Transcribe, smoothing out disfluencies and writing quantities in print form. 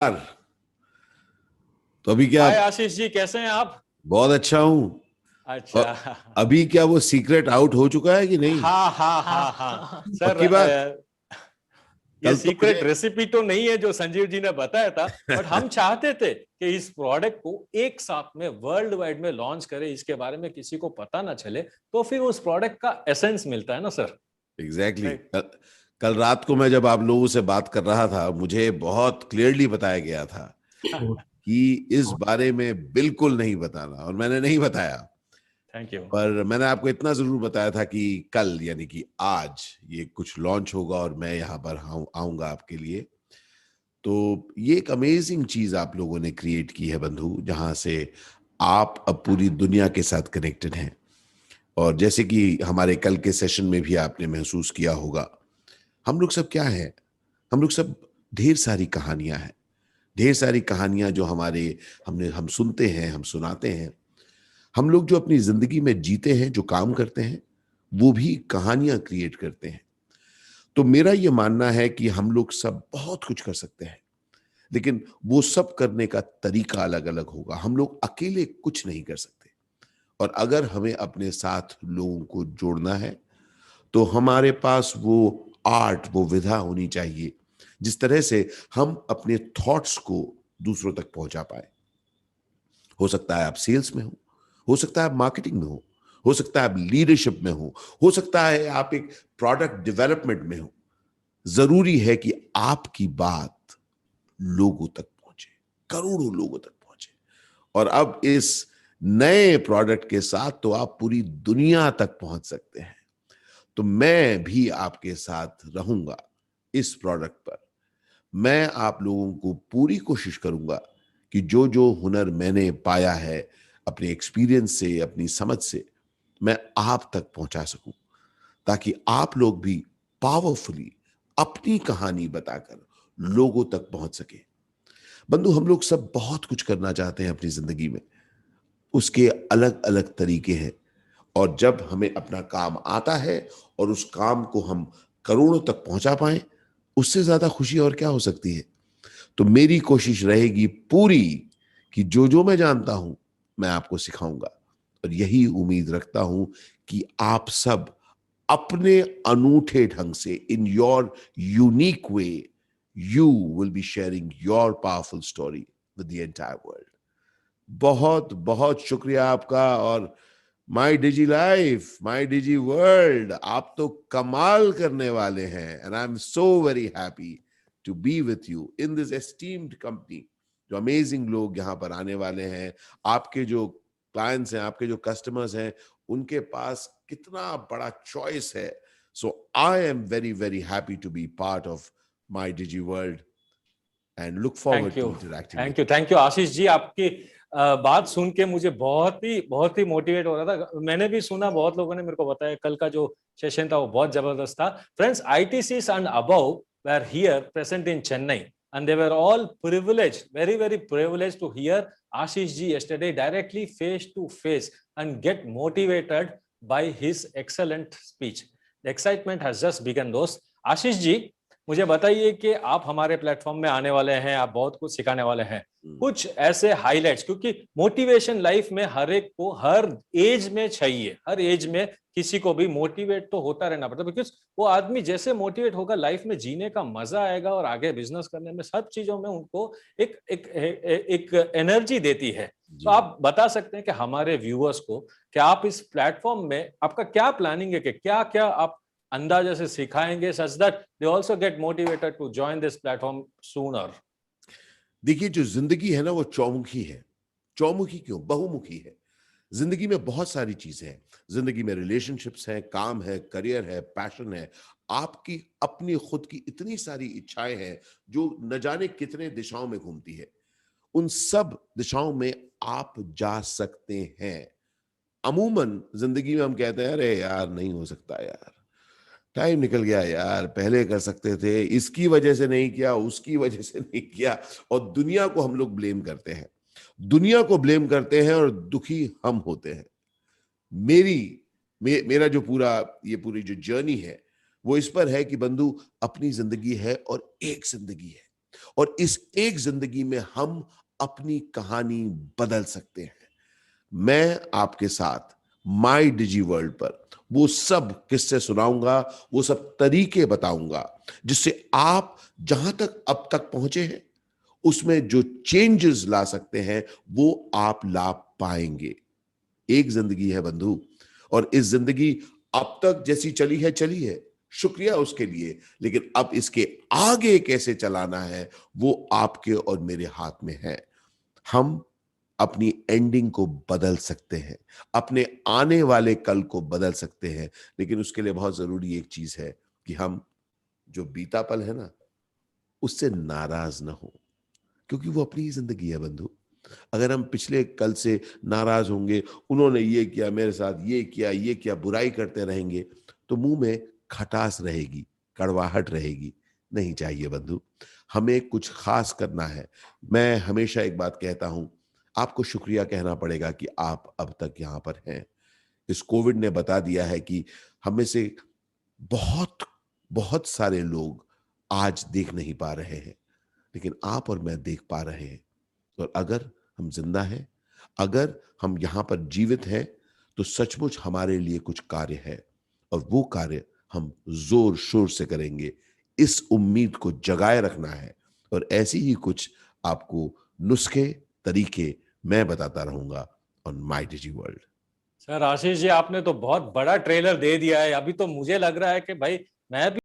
यार, तो अभी क्या? हाय आशीष जी, कैसे हैं आप? बहुत अच्छा हूँ। अच्छा। और अभी क्या वो सीक्रेट आउट हो चुका है कि नहीं? हाँ हाँ हाँ हाँ हाँ। हाँ हाँ। सर, पक्की बात। ये कल तो सीक्रेट मुझे रेसिपी तो नहीं है जो संजीव जी ने बताया था। बट हम चाहते थे कि इस प्रोडक्ट को एक साथ में वर्ल्ड वाइड में लॉन्च करें, इसके बारे में किसी को पता ना चले, तो फिर उस प्रोडक्ट का एसेंस मिलता है ना सर। Exactly right. कल रात को मैं जब आप लोगों से बात कर रहा था, मुझे बहुत क्लियरली बताया गया था कि इस बारे में बिल्कुल नहीं बताना, और मैंने नहीं बताया। Thank you. पर मैंने आपको इतना जरूर बताया था कि कल यानी कि आज ये कुछ लॉन्च होगा और मैं यहाँ पर आऊंगा आपके लिए। तो ये एक अमेजिंग चीज आप लोगों ने क्रिएट की है बंधु, जहां से आप अब पूरी दुनिया के साथ कनेक्टेड हैं। और जैसे कि हमारे कल के सेशन में भी आपने महसूस किया होगा, हम लोग सब क्या है, हम लोग सब ढेर सारी कहानियां हैं। ढेर सारी कहानियां जो हम सुनते हैं, हम सुनाते हैं। हम लोग जो अपनी जिंदगी में जीते हैं, जो काम करते हैं, वो भी कहानियां क्रिएट करते हैं। तो मेरा ये मानना है कि हम लोग सब बहुत कुछ कर सकते हैं, लेकिन वो सब करने का तरीका अलग अलग होगा। हम लोग अकेले कुछ नहीं कर सकते। और अगर हमें अपने साथ लोगों को जोड़ना है, तो हमारे पास वो आर्ट, वो विधा होनी चाहिए जिस तरह से हम अपने थॉट्स को दूसरों तक पहुंचा पाए। हो सकता है आप सेल्स में हो सकता है आप मार्केटिंग में हो सकता है आप लीडरशिप में हो सकता है आप एक प्रोडक्ट डेवलपमेंट में हो। जरूरी है कि आपकी बात लोगों तक पहुंचे, करोड़ों लोगों तक पहुंचे। और अब इस नए प्रोडक्ट के साथ तो आप पूरी दुनिया तक पहुंच सकते हैं। तो मैं भी आपके साथ रहूंगा इस प्रोडक्ट पर। मैं आप लोगों को पूरी कोशिश करूंगा कि जो जो हुनर मैंने पाया है अपने एक्सपीरियंस से, अपनी समझ से, मैं आप तक पहुंचा सकूं, ताकि आप लोग भी पावरफुली अपनी कहानी बताकर लोगों तक पहुंच सके। बंधु, हम लोग सब बहुत कुछ करना चाहते हैं अपनी जिंदगी में। उसके अलग अलग तरीके हैं। और जब हमें अपना काम आता है और उस काम को हम करोड़ों तक पहुंचा पाए, उससे ज्यादा खुशी और क्या हो सकती है। तो मेरी कोशिश रहेगी पूरी कि जो जो मैं जानता हूं, मैं आपको सिखाऊंगा। और यही उम्मीद रखता हूं कि आप सब अपने अनूठे ढंग से, in your unique way, you will be sharing your powerful story with the entire world. बहुत बहुत शुक्रिया आपका। और माई डिजी लाइफ, माई डिजी वर्ल्ड, आप तो कमाल करने वाले हैं। And I am so very happy to be with you in this esteemed company. जो अमेजिंग लोग यहाँ पर आने वाले हैं, आपके जो क्लाइंट्स हैं, आपके जो कस्टमर्स हैं, उनके पास कितना बड़ा चॉइस है। So I am very very happy to be part of my Digi world and look forward thank to you. Interacting with thank you, thank you Ashish ji. आपकी बात सुन के मुझे बहुत ही मोटिवेट हो रहा था। मैंने भी सुना, बहुत लोगों ने मेरे को बताया कल का जो सेशन था वो बहुत जबरदस्त था। Friends, ITCs and above were here present in Chennai, and they were all privileged, very very privileged to hear Ashish ji yesterday directly face to face and get motivated by his excellent speech. The excitement has just begun, दोस्त। आशीष जी, मुझे बताइए कि आप हमारे platform में आने वाले हैं, आप बहुत कुछ सिखाने वाले हैं। यू। कुछ ऐसे हाइलाइट्स, क्योंकि मोटिवेशन लाइफ में हर एक को हर एज में चाहिए। हर एज में किसी को भी मोटिवेट तो होता रहना पड़ता है, बिकॉज वो आदमी जैसे मोटिवेट होगा, लाइफ में जीने का मजा आएगा और आगे बिजनेस करने में, सब चीजों में उनको एक एक एक एनर्जी देती है। तो जी। आप बता सकते हैं कि हमारे व्यूअर्स को कि आप इस प्लेटफॉर्म में आपका क्या प्लानिंग है, कि क्या क्या आप अंदाजे से सिखाएंगे, such that they also get motivated to join this platform sooner. देखिए, जो जिंदगी है ना, वो चौमुखी है। चौमुखी क्यों, बहुमुखी है। जिंदगी में बहुत सारी चीजें हैं। जिंदगी में रिलेशनशिप्स हैं, काम है, करियर है, पैशन है। आपकी अपनी खुद की इतनी सारी इच्छाएं हैं जो न जाने कितने दिशाओं में घूमती है। उन सब दिशाओं में आप जा सकते हैं। अमूमन जिंदगी में हम कहते हैं, अरे यार नहीं हो सकता यार, टाइम निकल गया यार, पहले कर सकते थे, इसकी वजह से नहीं किया, उसकी वजह से नहीं किया। और दुनिया को हम लोग ब्लेम करते हैं। दुनिया को ब्लेम करते हैं और दुखी हम होते हैं। मेरी मेरा जो पूरा ये पूरी जो जर्नी है, वो इस पर है कि बंधु, अपनी जिंदगी है और एक जिंदगी है। और इस एक जिंदगी में हम अपनी कहानी बदल सकते हैं। मैं आपके साथ माई डिजी वर्ल्ड पर वो सब किस्से सुनाऊंगा, वो सब तरीके बताऊंगा जिससे आप जहां तक अब तक पहुंचे हैं उसमें जो चेंजेस ला सकते हैं वो आप ला पाएंगे। एक जिंदगी है बंधु, और इस जिंदगी अब तक जैसी चली है, शुक्रिया उसके लिए, लेकिन अब इसके आगे कैसे चलाना है वो आपके और मेरे हाथ में है। हम अपनी एंडिंग को बदल सकते हैं, अपने आने वाले कल को बदल सकते हैं, लेकिन उसके लिए बहुत जरूरी एक चीज है कि हम जो बीता पल है ना उससे नाराज ना हो, क्योंकि वो अपनी ही जिंदगी है बंधु। अगर हम पिछले कल से नाराज होंगे, उन्होंने ये किया मेरे साथ, ये किया बुराई करते रहेंगे, तो मुंह में खटास रहेगी, कड़वाहट रहेगी। नहीं चाहिए बंधु, हमें कुछ खास करना है। मैं हमेशा एक बात कहता हूं, आपको शुक्रिया कहना पड़ेगा कि आप अब तक यहां पर हैं। इस कोविड ने बता दिया है कि हमें से बहुत बहुत सारे लोग आज देख नहीं पा रहे हैं, लेकिन आप और मैं देख पा रहे हैं। और अगर हम जिंदा हैं, अगर हम यहां पर जीवित हैं, तो सचमुच हमारे लिए कुछ कार्य है, और वो कार्य हम जोर शोर से करेंगे। इस उम्मीद को जगाए रखना है, और ऐसी ही कुछ आपको नुस्खे, तरीके मैं बताता रहूंगा on my Digi world. Sir Ashish ji, आपने तो बहुत बड़ा ट्रेलर दे दिया है। अभी तो मुझे लग रहा है कि भाई मैं भी